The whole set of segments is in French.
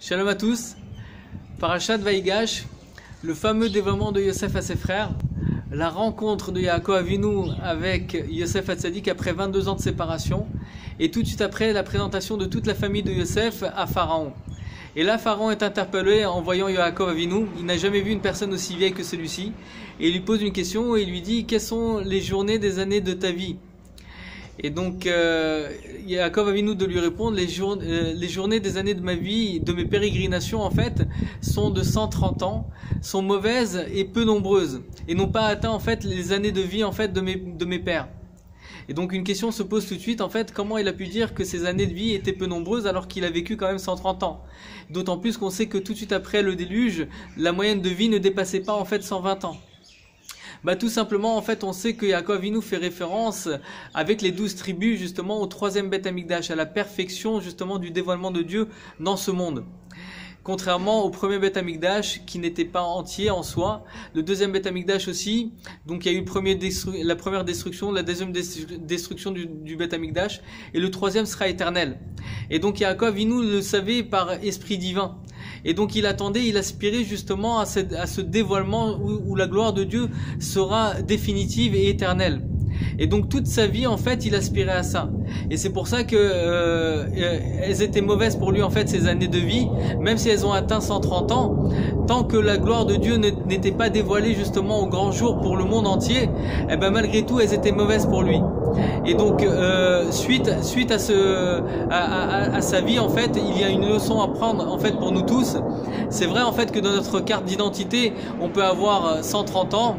Shalom à tous. Parashat Vaïgash, le fameux dévoilement de Yosef à ses frères, la rencontre de Yaakov Avinu avec Yosef Hatzadik après 22 ans de séparation, et tout de suite après la présentation de toute la famille de Yosef à Pharaon. Et là, Pharaon est interpellé en voyant Yaakov Avinu. Il n'a jamais vu une personne aussi vieille que celui-ci, et il lui pose une question et il lui dit: quelles sont les journées des années de ta vie? Et donc, Yaakov Avinu de lui répondre: les journées des années de ma vie, de mes pérégrinations en fait, sont de 130 ans, sont mauvaises et peu nombreuses, et n'ont pas atteint en fait les années de vie en fait de mes pères. Et donc une question se pose tout de suite, en fait, comment il a pu dire que ces années de vie étaient peu nombreuses alors qu'il a vécu quand même 130 ans? D'autant plus qu'on sait que tout de suite après le déluge, la moyenne de vie ne dépassait pas en fait 120 ans. Tout simplement, en fait, on sait que Yaakov Avinu fait référence avec les 12 tribus justement au troisième Beth Amikdash, à la perfection justement du dévoilement de Dieu dans ce monde. Contrairement au premier Beth Amikdash qui n'était pas entier en soi, le deuxième Beth Amikdash aussi, donc il y a eu la première destruction, la deuxième destruction du Beth Amikdash, et le troisième sera éternel. Et donc Yaakov Avinu le savait par esprit divin. Et donc il attendait, il aspirait justement à ce dévoilement où la gloire de Dieu sera définitive et éternelle. Et donc toute sa vie en fait il aspirait à ça. Et c'est pour ça que elles étaient mauvaises pour lui en fait ces années de vie, même si elles ont atteint 130 ans, tant que la gloire de Dieu n'était pas dévoilée justement au grand jour pour le monde entier, malgré tout elles étaient mauvaises pour lui. Et donc suite à sa vie en fait, il y a une leçon à prendre en fait pour nous tous. C'est vrai en fait que dans notre carte d'identité, on peut avoir 130 ans,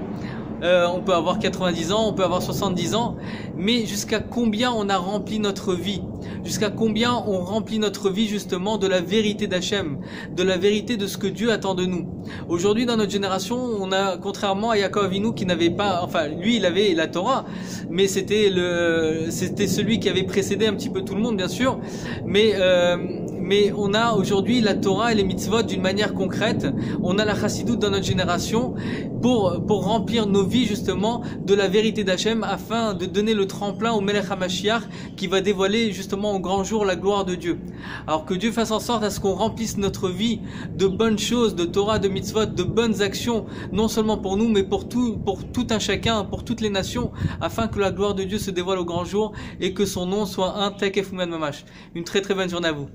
on peut avoir 90 ans, on peut avoir 70 ans, mais jusqu'à combien on a rempli notre vie? Jusqu'à combien on remplit notre vie justement de la vérité d'Hachem, de la vérité de ce que Dieu attend de nous? Aujourd'hui dans notre génération, on a, contrairement à Yaakov Avinu qui n'avait pas, enfin lui il avait la Torah, mais c'était celui qui avait précédé un petit peu tout le monde bien sûr, mais on a aujourd'hui la Torah et les mitzvot d'une manière concrète. On a la chassidoute dans notre génération pour remplir nos vies justement de la vérité d'Hachem, afin de donner le tremplin au Melech HaMashiach qui va dévoiler justement au grand jour la gloire de Dieu. Alors que Dieu fasse en sorte à ce qu'on remplisse notre vie de bonnes choses, de Torah, de mitzvot, de bonnes actions, non seulement pour nous mais pour tout un chacun, pour toutes les nations, afin que la gloire de Dieu se dévoile au grand jour et que son nom soit un Tekef Uman Mamash. Une très très bonne journée à vous.